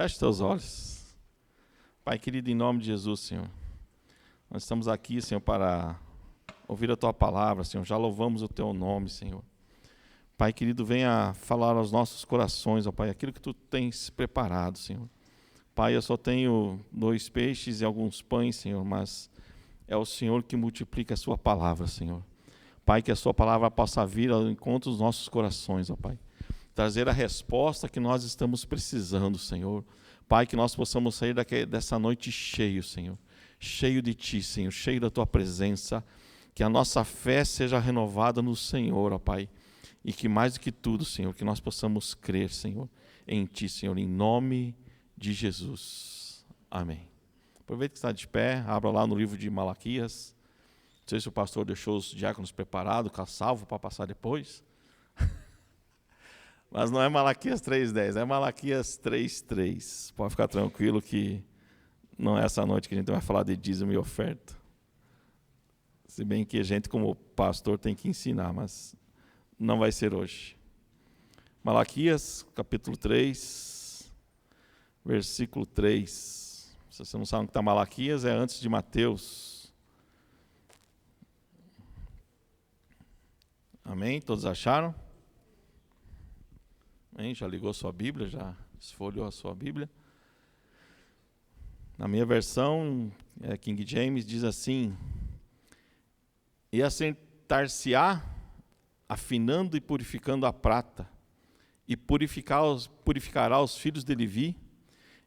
Feche teus olhos. Pai querido, em nome de Jesus, Senhor, nós estamos aqui, Senhor, para ouvir a Tua palavra, Senhor. Já louvamos o Teu nome, Senhor. Pai querido, venha falar aos nossos corações, ó Pai, aquilo que Tu tens preparado, Senhor. Pai, eu só tenho 2 peixes e alguns pães, Senhor, mas é o Senhor que multiplica a Sua palavra, Senhor. Pai, que a Sua palavra possa vir ao encontro dos nossos corações, ó Pai. Trazer a resposta que nós estamos precisando, Senhor. Pai, que nós possamos sair dessa noite cheio, Senhor. Cheio de Ti, Senhor. Cheio da Tua presença. Que a nossa fé seja renovada no Senhor, ó Pai. E que mais do que tudo, Senhor, que nós possamos crer, Senhor, em Ti, Senhor, em nome de Jesus. Amém. Aproveita que está de pé, abra lá no livro de Malaquias. Não sei se o pastor deixou os diáconos preparados, salvo para passar depois. Mas não é Malaquias 3:10, é Malaquias 3:3. Pode ficar tranquilo que não é essa noite que a gente vai falar de dízimo e oferta. Se bem que a gente, como pastor, tem que ensinar, mas não vai ser hoje. Malaquias, capítulo 3, versículo 3. Se você não sabe onde está Malaquias, é antes de Mateus. Amém? Todos acharam? Amém? Já ligou sua Bíblia? Já esfolhou a sua Bíblia? Na minha versão, King James, diz assim: E assentar-se-á, afinando e purificando a prata, e purificará os filhos de Levi,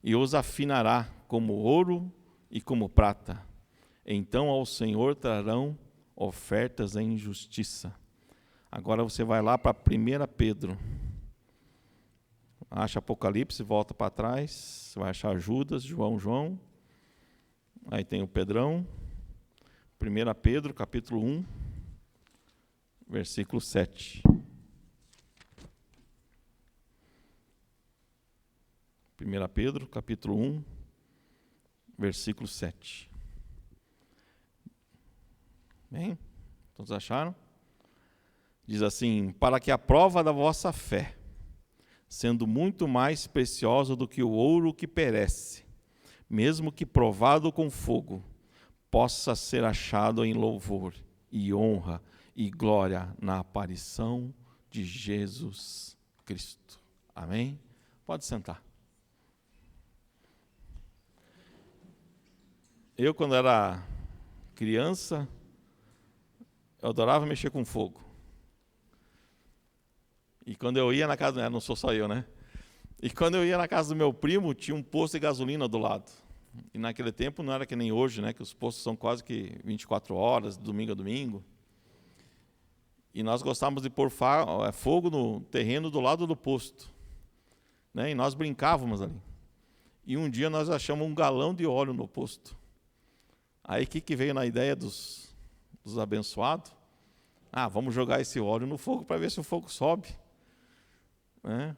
e os afinará como ouro e como prata. Então ao Senhor trarão ofertas em justiça. Agora você vai lá para 1 Pedro. Acha Apocalipse, volta para trás, você vai achar Judas, João. Aí tem o Pedrão. 1 Pedro, capítulo 1, versículo 7. 1 Pedro, capítulo 1, versículo 7. Bem? Todos acharam? Diz assim: para que a prova da vossa fé, sendo muito mais preciosa do que o ouro que perece, mesmo que provado com fogo, possa ser achado em louvor e honra e glória na aparição de Jesus Cristo. Amém? Pode sentar. Eu, quando era criança, eu adorava mexer com fogo. E quando eu ia na casa, não sou só eu, né? E quando eu ia na casa do meu primo, tinha um posto de gasolina do lado. E naquele tempo não era que nem hoje, né? Que os postos são quase que 24 horas, domingo a domingo. E nós gostávamos de pôr fogo no terreno do lado do posto, né? E nós brincávamos ali. E um dia nós achamos um galão de óleo no posto. Aí o que veio na ideia dos abençoados? Vamos jogar esse óleo no fogo para ver se o fogo sobe. Né?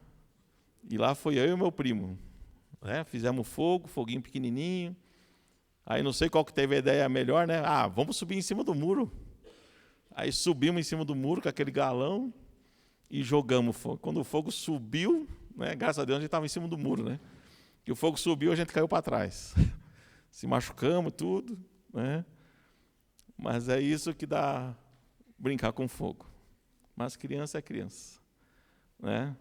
E lá foi eu e o meu primo. Né? Fizemos foguinho pequenininho. Aí não sei qual que teve a ideia melhor, né? Vamos subir em cima do muro. Aí subimos em cima do muro com aquele galão e jogamos fogo. Quando o fogo subiu, né? Graças a Deus a gente estava em cima do muro, né? Que o fogo subiu, a gente caiu para trás. Se machucamos, tudo, né? Mas é isso que dá brincar com fogo. Mas criança é criança, né?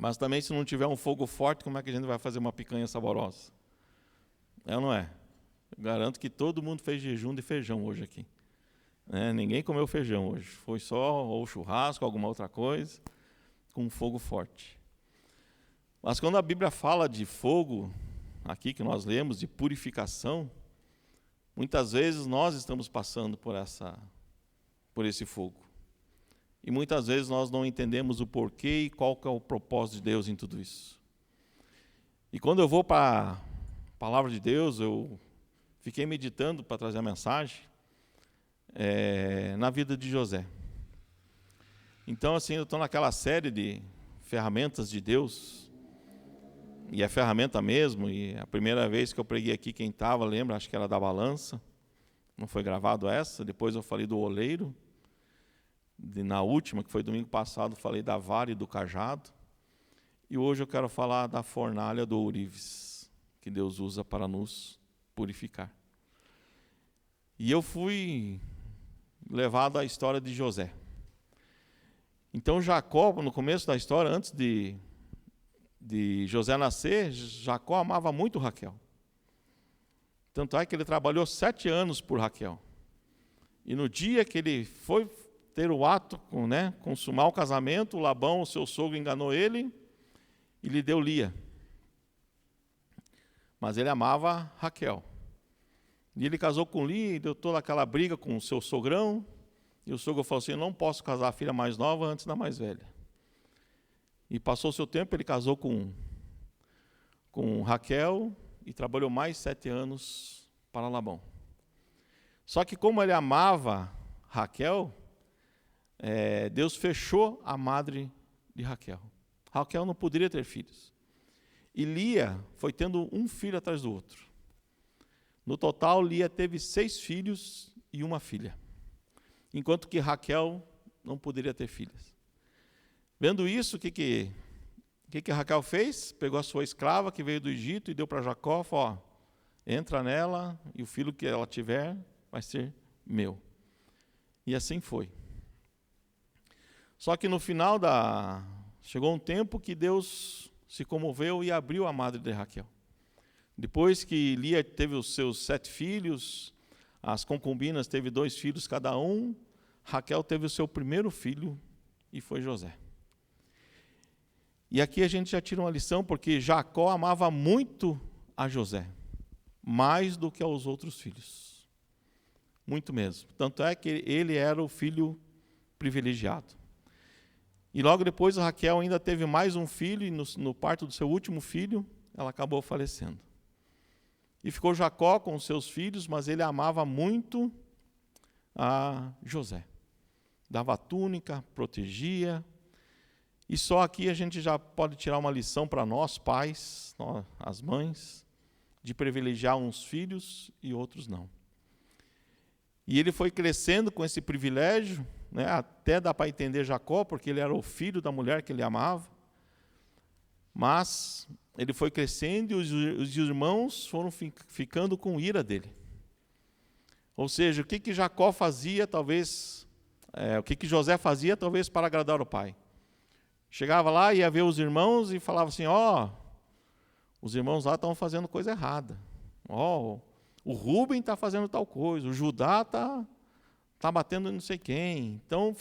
Mas também, se não tiver um fogo forte, como é que a gente vai fazer uma picanha saborosa? É ou não é? Eu garanto que todo mundo fez jejum de feijão hoje aqui. Né? Ninguém comeu feijão hoje. Foi só ou churrasco, alguma outra coisa, com um fogo forte. Mas quando a Bíblia fala de fogo, aqui que nós lemos, de purificação, muitas vezes nós estamos passando por esse fogo. E muitas vezes nós não entendemos o porquê e qual que é o propósito de Deus em tudo isso. E quando eu vou para a palavra de Deus, eu fiquei meditando para trazer a mensagem na vida de José. Então, assim, eu estou naquela série de ferramentas de Deus, e é ferramenta mesmo, e a primeira vez que eu preguei aqui, quem estava, lembra, acho que era da balança, não foi gravado essa, depois eu falei do oleiro, na última, que foi domingo passado, falei da vara e do cajado. E hoje eu quero falar da fornalha do ourives, que Deus usa para nos purificar. E eu fui levado à história de José. Então Jacó, no começo da história, antes de José nascer, Jacó amava muito Raquel. Tanto é que ele trabalhou 7 anos por Raquel. E no dia que ele foi ter o ato, consumar o casamento, Labão, o seu sogro, enganou ele e lhe deu Lia. Mas ele amava Raquel. E ele casou com Lia e deu toda aquela briga com o seu sogrão. E o sogro falou assim: eu não posso casar a filha mais nova antes da mais velha. E passou o seu tempo, ele casou com Raquel e trabalhou mais 7 anos para Labão. Só que como ele amava Raquel, Deus fechou a madre de Raquel. Raquel não poderia ter filhos. E Lia foi tendo um filho atrás do outro. No total, Lia teve 6 filhos e uma filha. Enquanto que Raquel não poderia ter filhas. Vendo isso, o que Raquel fez? Pegou a sua escrava que veio do Egito e deu para Jacó, falou: entra nela e o filho que ela tiver vai ser meu. E assim foi. Só que no final chegou um tempo que Deus se comoveu e abriu a madre de Raquel. Depois que Lia teve os seus 7 filhos, as concubinas teve 2 filhos cada um, Raquel teve o seu primeiro filho e foi José. E aqui a gente já tira uma lição, porque Jacó amava muito a José, mais do que aos outros filhos. Muito mesmo. Tanto é que ele era o filho privilegiado. E logo depois Raquel ainda teve mais um filho, e no parto do seu último filho, ela acabou falecendo. E ficou Jacó com os seus filhos, mas ele amava muito a José. Dava túnica, protegia. E só aqui a gente já pode tirar uma lição para nós, pais, as mães, de privilegiar uns filhos e outros não. E ele foi crescendo com esse privilégio, até dá para entender Jacó, porque ele era o filho da mulher que ele amava. Mas ele foi crescendo e os irmãos foram ficando com ira dele. Ou seja, o que Jacó fazia, talvez, o que José fazia, talvez, para agradar o pai. Chegava lá, ia ver os irmãos e falava assim: os irmãos lá estão fazendo coisa errada. O Rúben está fazendo tal coisa, o Judá está batendo em não sei quem. Então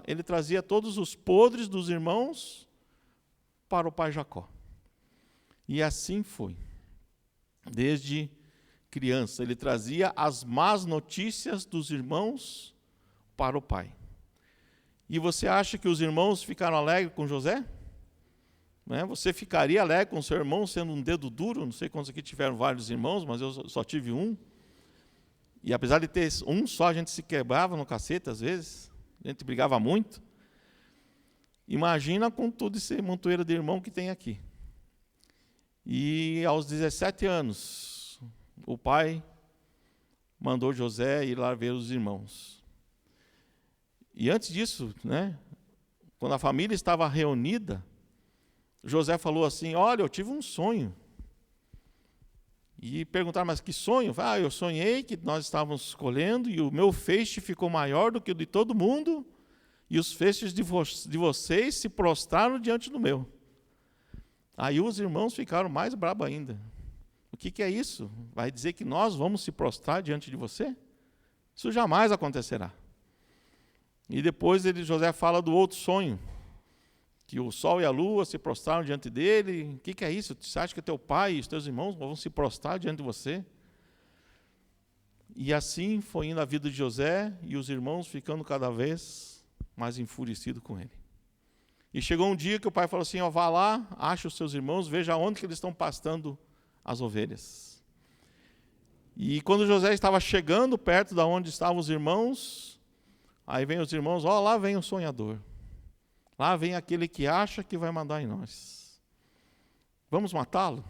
ele trazia todos os podres dos irmãos para o pai Jacó. E assim foi. Desde criança, ele trazia as más notícias dos irmãos para o pai. E você acha que os irmãos ficaram alegres com José? Você ficaria alegre com seu irmão sendo um dedo duro? Não sei quantos aqui tiveram vários irmãos, mas eu só tive um. E apesar de ter um só, a gente se quebrava no cacete às vezes. A gente brigava muito. Imagina com todo esse montoeiro de irmão que tem aqui. E aos 17 anos, o pai mandou José ir lá ver os irmãos. E antes disso, quando a família estava reunida, José falou assim: olha, eu tive um sonho. E perguntaram: mas que sonho? Eu sonhei que nós estávamos colhendo e o meu feixe ficou maior do que o de todo mundo, e os feixes de vocês se prostraram diante do meu. Aí os irmãos ficaram mais bravos ainda. O que é isso? Vai dizer que nós vamos se prostrar diante de você? Isso jamais acontecerá. E depois José fala do outro sonho, que o sol e a lua se prostraram diante dele. O que é isso? Você acha que teu pai e os teus irmãos vão se prostrar diante de você? E assim foi indo a vida de José, e os irmãos ficando cada vez mais enfurecidos com ele. E chegou um dia que o pai falou assim: vá lá, ache os seus irmãos, veja onde que eles estão pastando as ovelhas. E quando José estava chegando perto de onde estavam os irmãos, aí vem os irmãos: lá vem o sonhador. Lá vem aquele que acha que vai mandar em nós. Vamos matá-lo?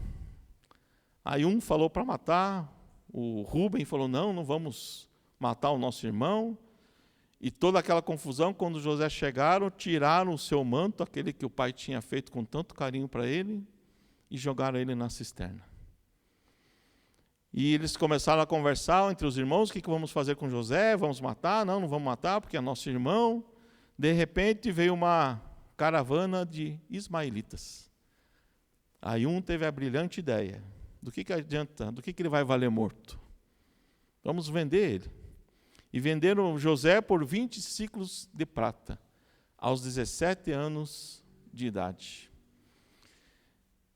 Aí um falou para matar, o Rúben falou: não vamos matar o nosso irmão. E toda aquela confusão, quando José chegaram, tiraram o seu manto, aquele que o pai tinha feito com tanto carinho para ele, e jogaram ele na cisterna. E eles começaram a conversar entre os irmãos, o que vamos fazer com José? Vamos matar? Não, não vamos matar, porque é nosso irmão. De repente veio uma caravana de ismaelitas. Aí um teve a brilhante ideia, do que adianta, do que ele vai valer morto? Vamos vender ele. E venderam José por 20 ciclos de prata, aos 17 anos de idade.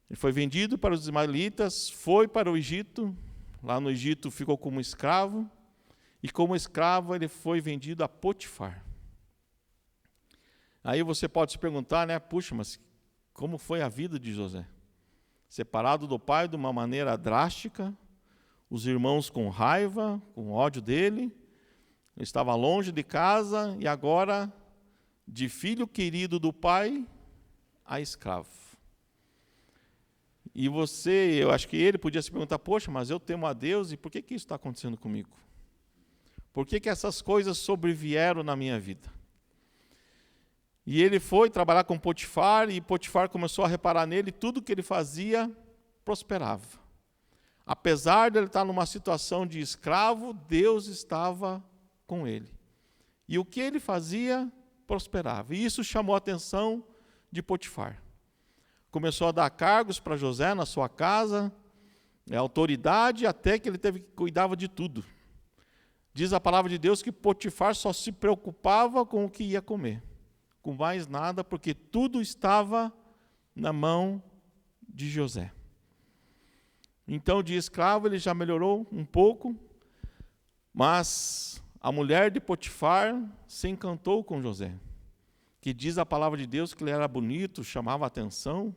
Ele foi vendido para os ismaelitas, foi para o Egito, lá no Egito ficou como escravo, e como escravo ele foi vendido a Potifar. Aí você pode se perguntar, né, puxa, mas como foi a vida de José? Separado do pai de uma maneira drástica, os irmãos com raiva, com ódio dele, ele estava longe de casa e agora, de filho querido do pai, a escravo. E eu acho que ele podia se perguntar, poxa, mas eu temo a Deus e por que isso está acontecendo comigo? Por que essas coisas sobrevieram na minha vida? E ele foi trabalhar com Potifar e Potifar começou a reparar nele e tudo que ele fazia prosperava. Apesar de ele estar numa situação de escravo, Deus estava com ele. E o que ele fazia, prosperava. E isso chamou a atenção de Potifar. Começou a dar cargos para José na sua casa, autoridade, até que ele cuidava de tudo. Diz a palavra de Deus que Potifar só se preocupava com o que ia comer, com mais nada, porque tudo estava na mão de José. Então, de escravo, ele já melhorou um pouco, mas a mulher de Potifar se encantou com José, que diz a palavra de Deus que ele era bonito, chamava a atenção,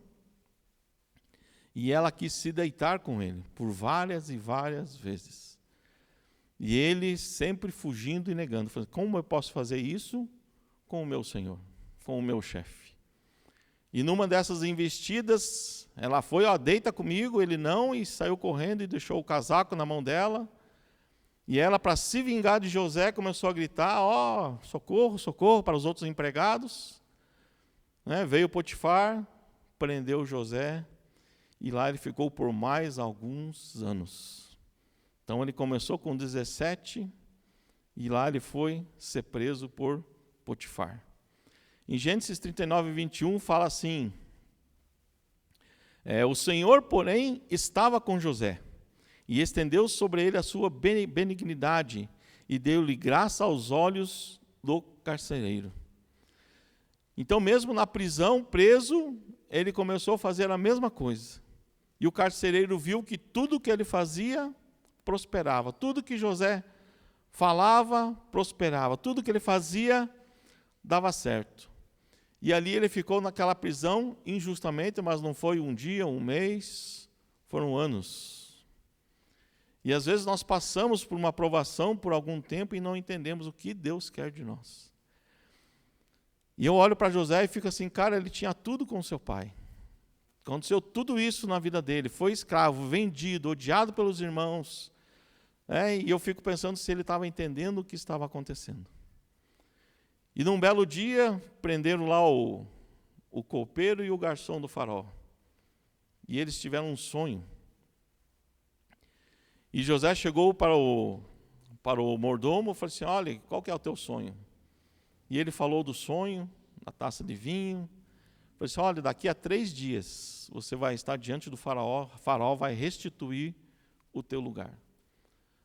e ela quis se deitar com ele por várias e várias vezes. E ele sempre fugindo e negando, falando, como eu posso fazer isso com o meu senhor, com o meu chefe? E numa dessas investidas, ela foi, deita comigo, ele não, e saiu correndo e deixou o casaco na mão dela. E ela, para se vingar de José, começou a gritar, socorro, socorro, para os outros empregados. Veio Potifar, prendeu José, e lá ele ficou por mais alguns anos. Então ele começou com 17, e lá ele foi ser preso por Potifar. Em Gênesis 39, 21, fala assim, o Senhor, porém, estava com José, e estendeu sobre ele a sua benignidade, e deu-lhe graça aos olhos do carcereiro. Então, mesmo na prisão, preso, ele começou a fazer a mesma coisa. E o carcereiro viu que tudo que ele fazia, prosperava. Tudo que José falava, prosperava. Tudo que ele fazia, dava certo. E ali ele ficou naquela prisão injustamente, mas não foi um dia, um mês, foram anos. E às vezes nós passamos por uma provação por algum tempo e não entendemos o que Deus quer de nós. E eu olho para José e fico assim, cara, ele tinha tudo com seu pai. Aconteceu tudo isso na vida dele, foi escravo, vendido, odiado pelos irmãos. E eu fico pensando se ele estava entendendo o que estava acontecendo. E num belo dia, prenderam lá o copeiro e o garçom do faraó. E eles tiveram um sonho. E José chegou para o mordomo e falou assim, olha, qual que é o teu sonho? E ele falou do sonho, da taça de vinho. Falou assim, olha, daqui a 3 dias você vai estar diante do faraó vai restituir o teu lugar.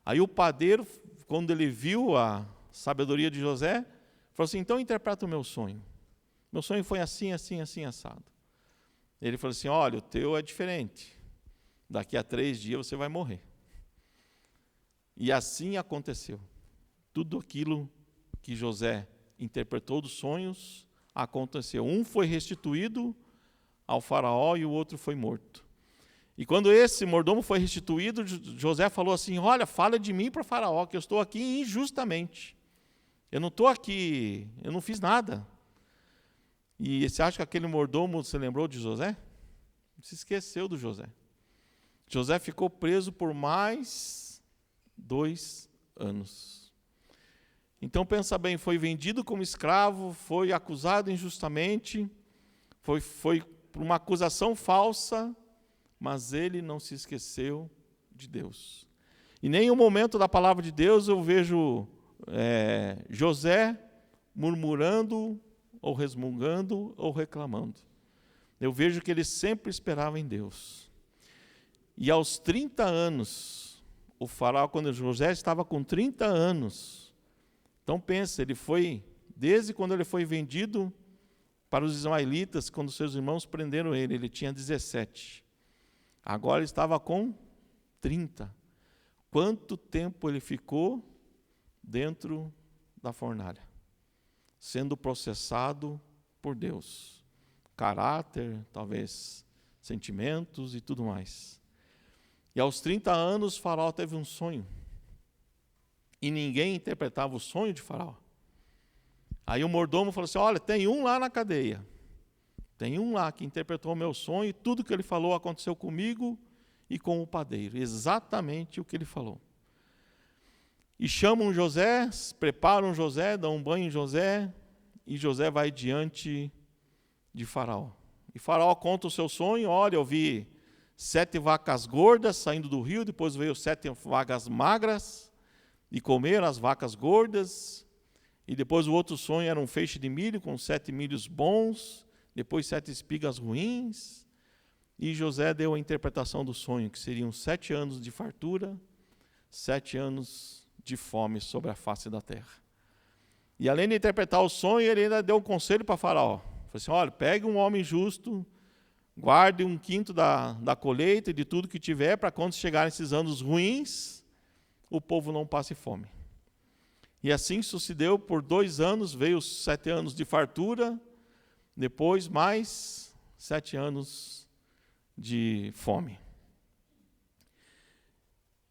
Aí o padeiro, quando ele viu a sabedoria de José, falou assim, então interpreta o meu sonho. Meu sonho foi assim, assim, assim, assado. Ele falou assim, olha, o teu é diferente. Daqui a 3 dias você vai morrer. E assim aconteceu. Tudo aquilo que José interpretou dos sonhos, aconteceu. Um foi restituído ao faraó e o outro foi morto. E quando esse mordomo foi restituído, José falou assim, olha, fala de mim para o faraó, que eu estou aqui injustamente. Eu não estou aqui, eu não fiz nada. E você acha que aquele mordomo se lembrou de José? Se esqueceu do José. José ficou preso por mais 2 anos. Então pensa bem, foi vendido como escravo, foi acusado injustamente, foi por uma acusação falsa, mas ele não se esqueceu de Deus. Em nenhum momento da palavra de Deus eu vejo José murmurando, ou resmungando, ou reclamando. Eu vejo que ele sempre esperava em Deus. E aos 30 anos, o faraó, quando José estava com 30 anos, então pensa, ele foi, desde quando ele foi vendido para os ismaelitas, quando seus irmãos prenderam ele tinha 17. Agora ele estava com 30. Quanto tempo ele ficou dentro da fornalha, sendo processado por Deus? Caráter, talvez sentimentos e tudo mais. E aos 30 anos, Faraó teve um sonho. E ninguém interpretava o sonho de Faraó. Aí o mordomo falou assim, olha, tem um lá na cadeia. Tem um lá que interpretou o meu sonho e tudo que ele falou aconteceu comigo e com o padeiro. Exatamente o que ele falou. E chamam José, preparam José, dão um banho em José, e José vai diante de Faraó. E Faraó conta o seu sonho, olha, eu vi 7 vacas gordas saindo do rio, depois veio 7 vacas magras, e comeram as vacas gordas, e depois o outro sonho era um feixe de milho com 7 milhos bons, depois 7 espigas ruins, e José deu a interpretação do sonho, que seriam 7 anos de fartura, 7 anos de fome sobre a face da terra. E além de interpretar o sonho, ele ainda deu um conselho para Faraó. Falou assim, olha, pegue um homem justo, guarde 1/5 da colheita e de tudo que tiver, para quando chegarem esses anos ruins, o povo não passe fome. E assim sucedeu por 2 anos, veio os 7 anos de fartura, depois mais 7 anos de fome.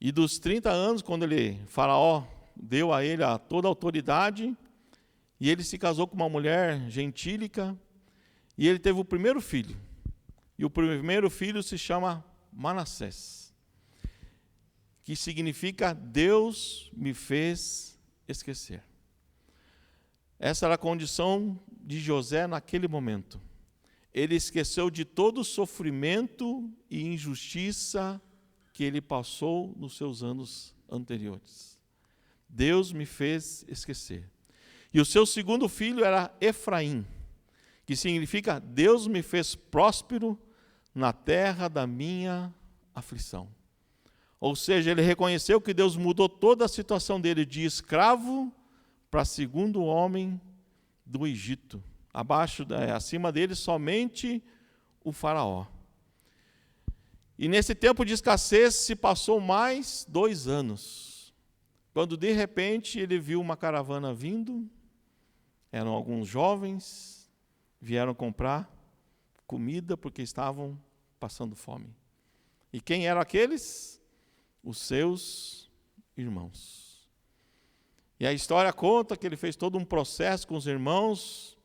E dos 30 anos, quando Faraó deu a ele toda a autoridade, e ele se casou com uma mulher gentílica, e ele teve o primeiro filho. E o primeiro filho se chama Manassés, que significa Deus me fez esquecer. Essa era a condição de José naquele momento. Ele esqueceu de todo o sofrimento e injustiça que ele passou nos seus anos anteriores. Deus me fez esquecer. E o seu segundo filho era Efraim, que significa Deus me fez próspero na terra da minha aflição. Ou seja, ele reconheceu que Deus mudou toda a situação dele de escravo para segundo homem do Egito. Acima dele somente o faraó. E nesse tempo de escassez se passou mais 2 anos, quando de repente ele viu uma caravana vindo, eram alguns jovens, vieram comprar comida porque estavam passando fome. E quem eram aqueles? Os seus irmãos. E a história conta que ele fez todo um processo com os irmãos,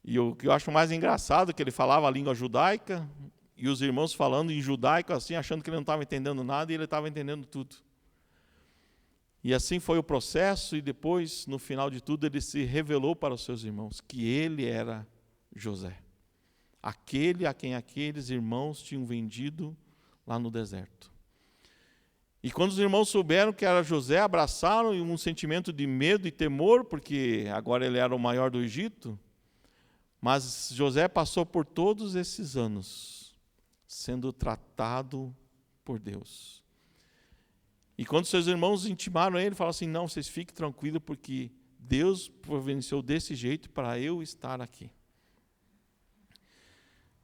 e o que eu acho mais engraçado é que ele falava a língua judaica, e os irmãos falando em judaico assim, achando que ele não estava entendendo nada, e ele estava entendendo tudo. E assim foi o processo, e depois, no final de tudo, ele se revelou para os seus irmãos, que ele era José. Aquele a quem aqueles irmãos tinham vendido lá no deserto. E quando os irmãos souberam que era José, abraçaram um sentimento de medo e temor, porque agora ele era o maior do Egito. Mas José passou por todos esses anos sendo tratado por Deus. E quando seus irmãos intimaram ele, falaram assim, não, vocês fiquem tranquilos, porque Deus providenciou desse jeito para eu estar aqui.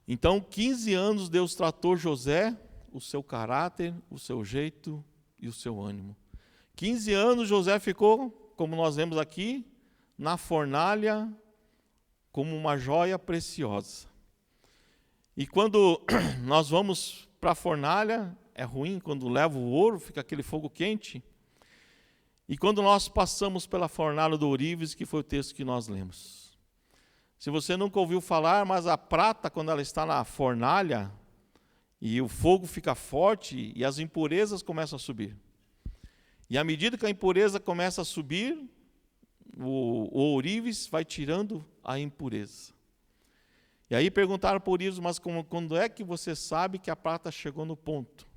Então, 15 anos Deus tratou José, o seu caráter, o seu jeito e o seu ânimo. 15 anos José ficou, como nós vemos aqui, na fornalha, como uma joia preciosa. E quando nós vamos para a fornalha, é ruim, quando leva o ouro, fica aquele fogo quente. E quando nós passamos pela fornalha do ourives, que foi o texto que nós lemos. Se você nunca ouviu falar, mas a prata, quando ela está na fornalha, e o fogo fica forte, e as impurezas começam a subir. E à medida que a impureza começa a subir, o ourives vai tirando a impureza. E aí perguntaram para o ourives, mas quando é que você sabe que a prata chegou no ponto?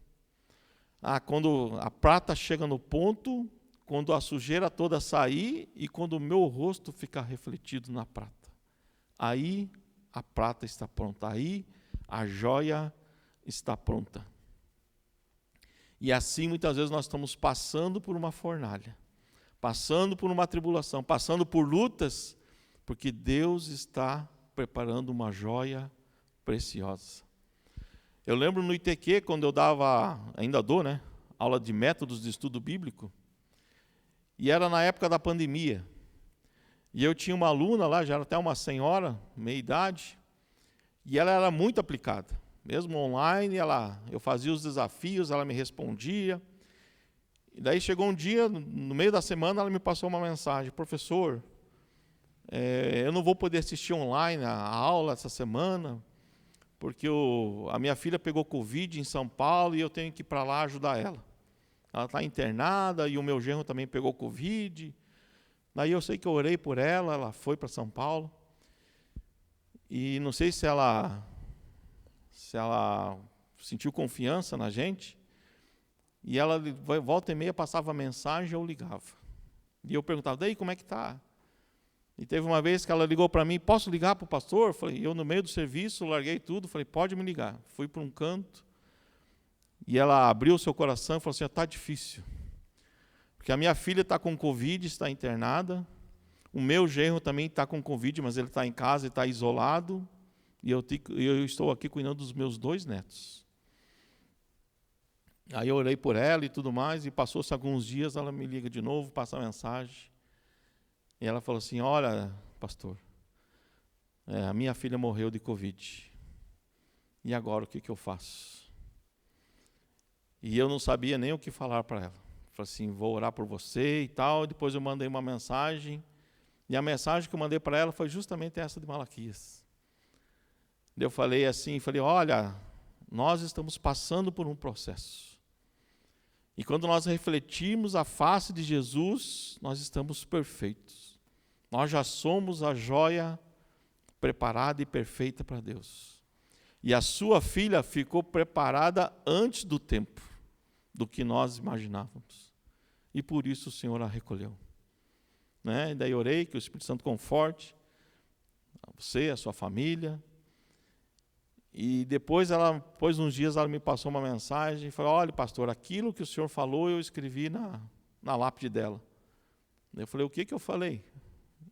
Quando a prata chega no ponto, quando a sujeira toda sair e quando o meu rosto ficar refletido na prata. Aí a prata está pronta, aí a joia está pronta. E assim muitas vezes nós estamos passando por uma fornalha, passando por uma tribulação, passando por lutas, porque Deus está preparando uma joia preciosa. Eu lembro no ITQ, quando eu dava, ainda dou, aula de métodos de estudo bíblico, e era na época da pandemia. E eu tinha uma aluna lá, já era até uma senhora, meia idade, e ela era muito aplicada. Mesmo online, eu fazia os desafios, ela me respondia. E daí chegou um dia, no meio da semana, ela me passou uma mensagem: professor, eu não vou poder assistir online a aula essa semana, porque a minha filha pegou Covid em São Paulo e eu tenho que ir para lá ajudar ela. Ela está internada e o meu genro também pegou Covid. Daí eu sei que eu orei por ela, ela foi para São Paulo. E não sei se ela sentiu confiança na gente. E ela, volta e meia, passava mensagem e eu ligava. E eu perguntava: daí, como é que está? E teve uma vez que ela ligou para mim: posso ligar para o pastor? Eu no meio do serviço, larguei tudo, falei: pode me ligar. Fui para um canto. E ela abriu o seu coração e falou assim: está difícil. Porque a minha filha está com Covid, está internada. O meu genro também está com Covid, mas ele está em casa e está isolado. E eu estou aqui cuidando dos meus 2 netos. Aí eu orei por ela e tudo mais, e passou-se alguns dias, ela me liga de novo, passa a mensagem. E ela falou assim: olha, pastor, a minha filha morreu de Covid. E agora o que eu faço? E eu não sabia nem o que falar para ela. Falei assim: vou orar por você e tal. Depois eu mandei uma mensagem. E a mensagem que eu mandei para ela foi justamente essa de Malaquias. Eu falei assim, olha, nós estamos passando por um processo. E quando nós refletirmos a face de Jesus, nós estamos perfeitos. Nós já somos a joia preparada e perfeita para Deus. E a sua filha ficou preparada antes do tempo, do que nós imaginávamos. E por isso o Senhor a recolheu. E daí orei que o Espírito Santo conforte a você, a sua família. E depois uns dias ela me passou uma mensagem e falou: olha, pastor, aquilo que o senhor falou eu escrevi na lápide dela. Eu falei: o que eu falei?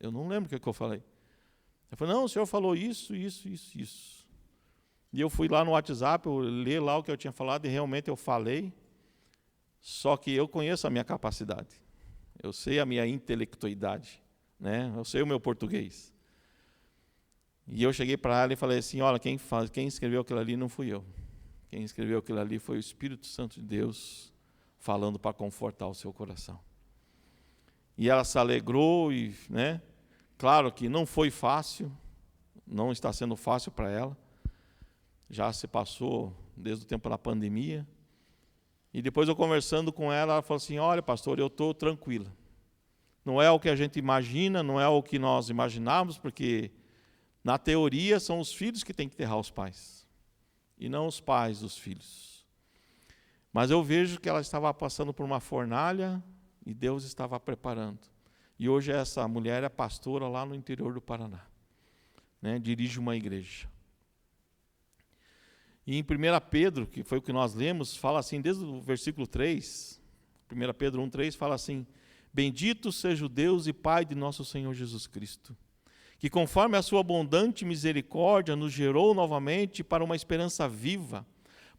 Eu não lembro o que eu falei. Eu falei: não, o senhor falou isso. E eu fui lá no WhatsApp, eu li lá o que eu tinha falado e realmente eu falei. Só que eu conheço a minha capacidade. Eu sei a minha intelectualidade. Eu sei o meu português. E eu cheguei para ela e falei assim: olha, quem escreveu aquilo ali não fui eu. Quem escreveu aquilo ali foi o Espírito Santo de Deus falando para confortar o seu coração. E ela se alegrou e, claro que não foi fácil, não está sendo fácil para ela. Já se passou desde o tempo da pandemia. E depois eu conversando com ela, ela falou assim: olha, pastor, eu estou tranquila. Não é o que a gente imagina, não é o que nós imaginávamos, porque na teoria são os filhos que têm que enterrar os pais, e não os pais dos filhos. Mas eu vejo que ela estava passando por uma fornalha e Deus estava preparando. E hoje essa mulher é pastora lá no interior do Paraná. Dirige uma igreja. E em 1 Pedro, que foi o que nós lemos, fala assim, desde o versículo 3, 1 Pedro 1,3, fala assim: bendito seja o Deus e Pai de nosso Senhor Jesus Cristo, que conforme a sua abundante misericórdia nos gerou novamente para uma esperança viva,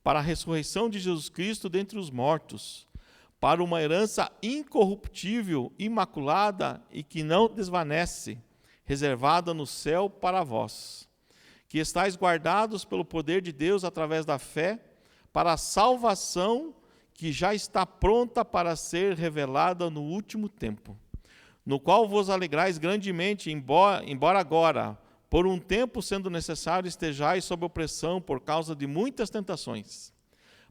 para a ressurreição de Jesus Cristo dentre os mortos, para uma herança incorruptível, imaculada e que não desvanece, reservada no céu para vós, que estáis guardados pelo poder de Deus através da fé, para a salvação que já está pronta para ser revelada no último tempo, no qual vos alegrais grandemente, embora agora, por um tempo sendo necessário, estejais sob opressão por causa de muitas tentações,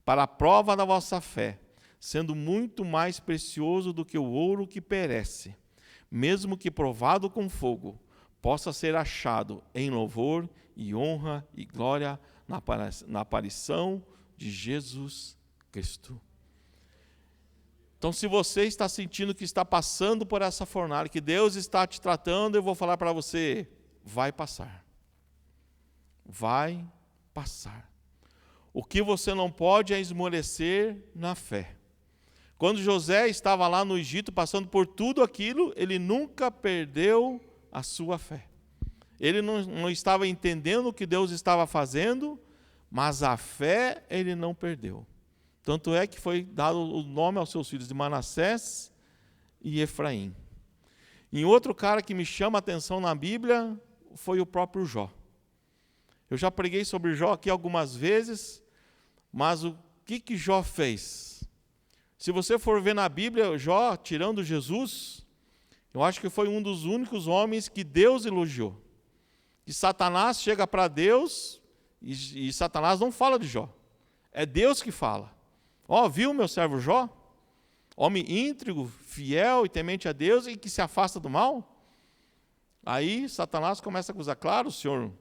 para a prova da vossa fé, sendo muito mais precioso do que o ouro que perece, mesmo que provado com fogo, possa ser achado em louvor e honra e glória na aparição de Jesus Cristo. Então, se você está sentindo que está passando por essa fornalha, que Deus está te tratando, eu vou falar para você, vai passar. Vai passar. O que você não pode é esmorecer na fé. Quando José estava lá no Egito, passando por tudo aquilo, ele nunca perdeu a sua fé. Ele não estava entendendo o que Deus estava fazendo, mas a fé ele não perdeu. Tanto é que foi dado o nome aos seus filhos de Manassés e Efraim. E outro cara que me chama a atenção na Bíblia foi o próprio Jó. Eu já preguei sobre Jó aqui algumas vezes, mas o que Jó fez? Se você for ver na Bíblia, Jó, tirando Jesus, eu acho que foi um dos únicos homens que Deus elogiou. E Satanás chega para Deus e Satanás não fala de Jó. É Deus que fala. Viu meu servo Jó? Homem íntegro, fiel e temente a Deus e que se afasta do mal? Aí Satanás começa a acusar. Claro, o Senhor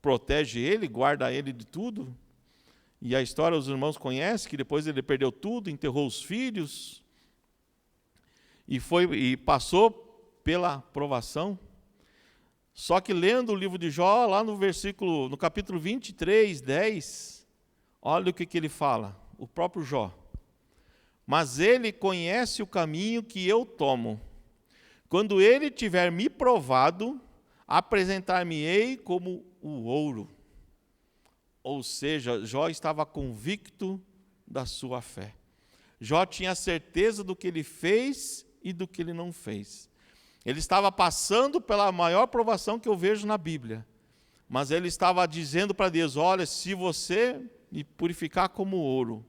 protege ele, guarda ele de tudo. E a história os irmãos conhecem, que depois ele perdeu tudo, enterrou os filhos e passou pela provação. Só que lendo o livro de Jó, lá no capítulo 23, 10, olha o que ele fala, o próprio Jó. Mas ele conhece o caminho que eu tomo. Quando ele tiver me provado, apresentar-me-ei como o ouro. Ou seja, Jó estava convicto da sua fé. Jó tinha certeza do que ele fez e do que ele não fez. Ele estava passando pela maior provação que eu vejo na Bíblia. Mas ele estava dizendo para Deus, olha, se você me purificar como ouro,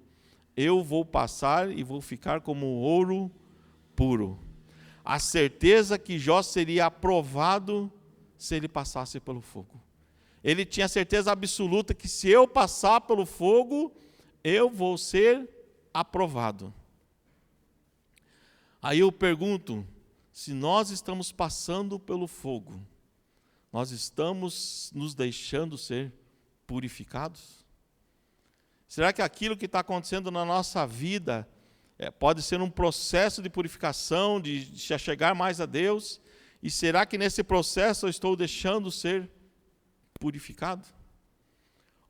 eu vou passar e vou ficar como ouro puro. A certeza que Jó seria aprovado se ele passasse pelo fogo. Ele tinha certeza absoluta que se eu passar pelo fogo, eu vou ser aprovado. Aí eu pergunto, se nós estamos passando pelo fogo, nós estamos nos deixando ser purificados? Será que aquilo que está acontecendo na nossa vida pode ser um processo de purificação, de se chegar mais a Deus? E será que nesse processo eu estou deixando ser purificado?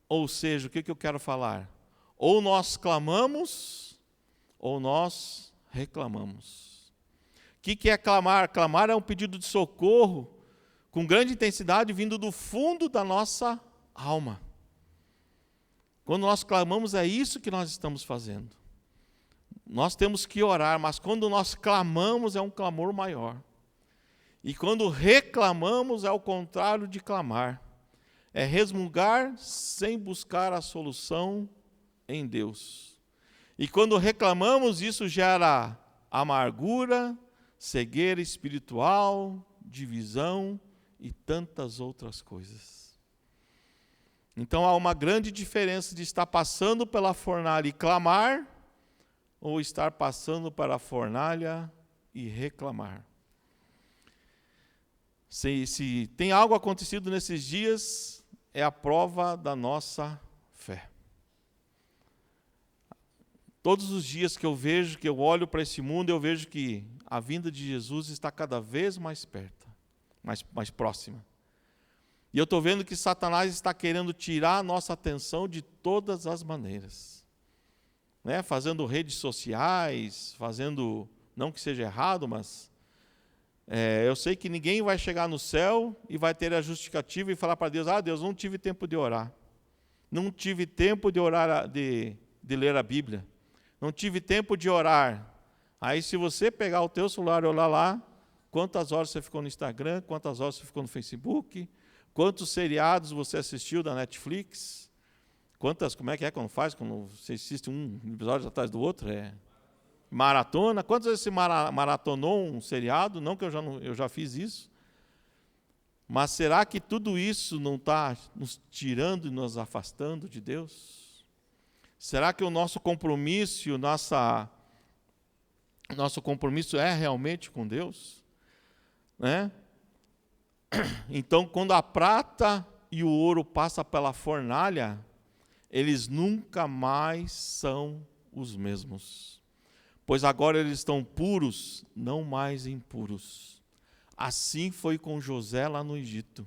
Ou seja, o que eu quero falar? Ou nós clamamos, ou nós reclamamos. O que é clamar? Clamar é um pedido de socorro com grande intensidade vindo do fundo da nossa alma. Quando nós clamamos, é isso que nós estamos fazendo. Nós temos que orar, mas quando nós clamamos, é um clamor maior. E quando reclamamos, é o contrário de clamar. É resmungar sem buscar a solução em Deus. E quando reclamamos, isso gera amargura, cegueira espiritual, divisão e tantas outras coisas. Então há uma grande diferença de estar passando pela fornalha e clamar, ou estar passando pela fornalha e reclamar. Se tem algo acontecido nesses dias, é a prova da nossa fé. Todos os dias que eu olho para esse mundo, eu vejo que a vinda de Jesus está cada vez mais perto, mais próxima. E eu estou vendo que Satanás está querendo tirar a nossa atenção de todas as maneiras. Fazendo redes sociais, não que seja errado, mas eu sei que ninguém vai chegar no céu e vai ter a justificativa e falar para Deus, Deus, não tive tempo de orar. Não tive tempo de orar, de ler a Bíblia. Não tive tempo de orar. Aí se você pegar o teu celular e olhar lá, quantas horas você ficou no Instagram, quantas horas você ficou no Facebook, quantos seriados você assistiu da Netflix, como é que quando faz, quando você assiste um episódio atrás do outro, maratona, quantas vezes você maratonou um seriado, não que eu já fiz isso, mas será que tudo isso não está nos tirando e nos afastando de Deus? Será que o nosso compromisso é realmente com Deus? né? Então, quando a prata e o ouro passam pela fornalha, eles nunca mais são os mesmos, pois agora eles estão puros, não mais impuros. Assim foi com José lá no Egito.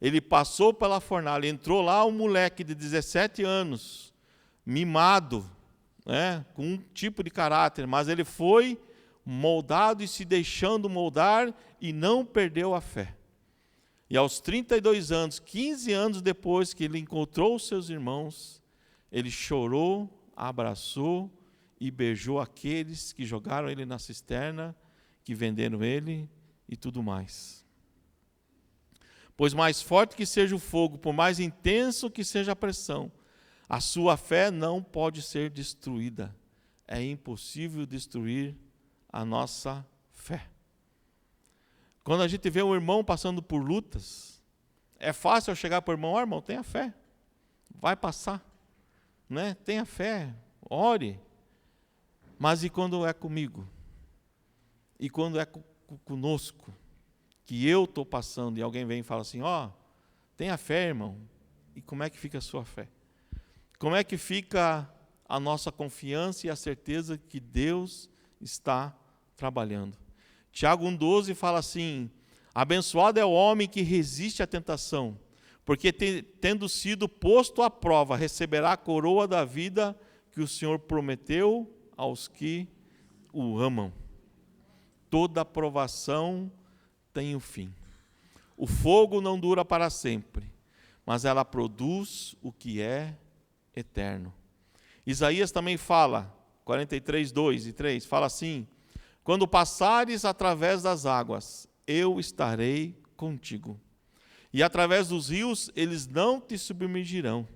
Ele passou pela fornalha, entrou lá um moleque de 17 anos, mimado, né, com um tipo de caráter, mas ele foi moldado e se deixando moldar e não perdeu a fé. E aos 32 anos, 15 anos depois que ele encontrou os seus irmãos, ele chorou, abraçou e beijou aqueles que jogaram ele na cisterna, que venderam ele e tudo mais. Pois mais forte que seja o fogo, por mais intenso que seja a pressão, a sua fé não pode ser destruída. É impossível destruir a nossa fé. Quando a gente vê um irmão passando por lutas, é fácil eu chegar para o irmão: irmão, tenha fé, vai passar, né? Tenha fé, ore. Mas e quando é comigo? E quando é conosco? Que eu estou passando e alguém vem e fala assim: tenha fé, irmão. E como é que fica a sua fé? Como é que fica a nossa confiança e a certeza que Deus está trabalhando? Tiago 1,12 fala assim: abençoado é o homem que resiste à tentação, porque tendo sido posto à prova, receberá a coroa da vida que o Senhor prometeu aos que o amam. Toda provação tem um fim. O fogo não dura para sempre, mas ela produz o que é eterno. Isaías também fala, 43, 2 e 3, fala assim: quando passares através das águas, eu estarei contigo. E através dos rios, eles não te submergirão.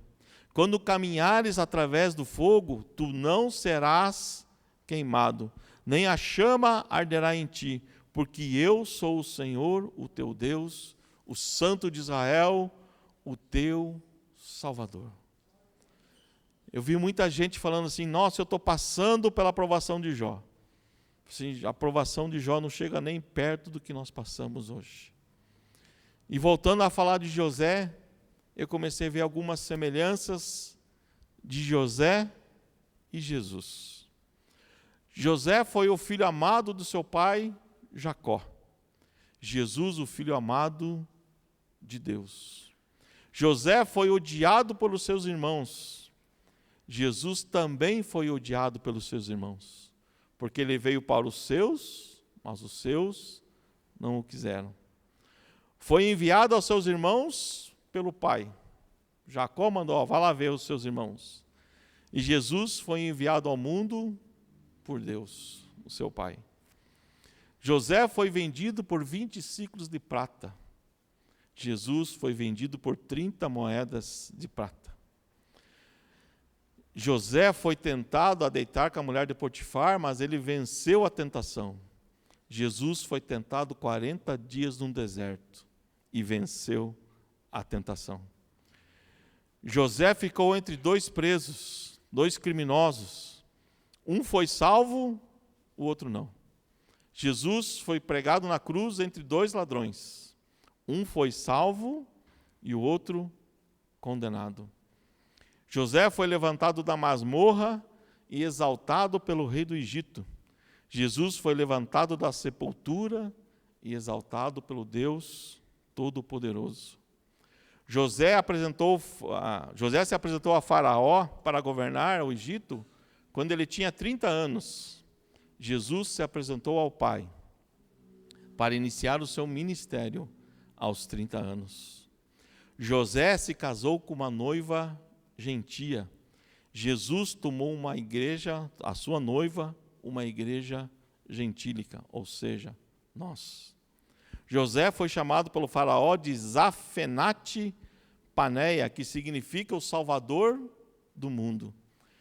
Quando caminhares através do fogo, tu não serás queimado, nem a chama arderá em ti, porque eu sou o Senhor, o teu Deus, o Santo de Israel, o teu Salvador. Eu vi muita gente falando assim: nossa, eu estou passando pela aprovação de Jó. Sim, a aprovação de Jó não chega nem perto do que nós passamos hoje. E voltando a falar de José, eu comecei a ver algumas semelhanças de José e Jesus. José foi o filho amado do seu pai Jacó. Jesus, o filho amado de Deus. José foi odiado pelos seus irmãos. Jesus também foi odiado pelos seus irmãos, porque ele veio para os seus, mas os seus não o quiseram. Foi enviado aos seus irmãos pelo pai. Jacó mandou: vá lá ver os seus irmãos. E Jesus foi enviado ao mundo por Deus, o seu pai. José foi vendido por 20 ciclos de prata. Jesus foi vendido por 30 moedas de prata. José foi tentado a deitar com a mulher de Potifar, mas ele venceu a tentação. Jesus foi tentado 40 dias num deserto e venceu a tentação. José ficou entre dois presos, dois criminosos. Um foi salvo, o outro não. Jesus foi pregado na cruz entre dois ladrões. Um foi salvo e o outro condenado. José foi levantado da masmorra e exaltado pelo rei do Egito. Jesus foi levantado da sepultura e exaltado pelo Deus Todo-Poderoso. José se apresentou a Faraó para governar o Egito quando ele tinha 30 anos. Jesus se apresentou ao Pai para iniciar o seu ministério aos 30 anos. José se casou com uma noiva gentia. Jesus tomou uma igreja, a sua noiva, uma igreja gentílica, ou seja, nós. José foi chamado pelo faraó de Zafenate Paneia, que significa o Salvador do mundo.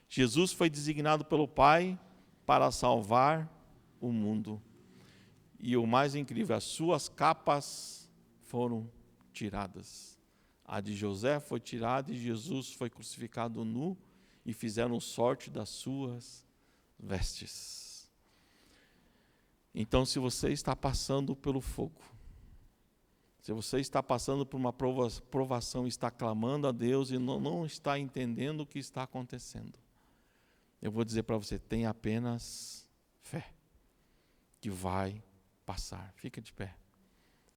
Jesus foi designado pelo Pai para salvar o mundo. E o mais incrível, as suas capas foram tiradas. A de José foi tirada e Jesus foi crucificado nu e fizeram sorte das suas vestes. Então, se você está passando pelo fogo, Se você está passando por uma provação, está clamando a Deus e não está entendendo o que está acontecendo, eu vou dizer para você, tenha apenas fé, que vai passar. Fica de pé.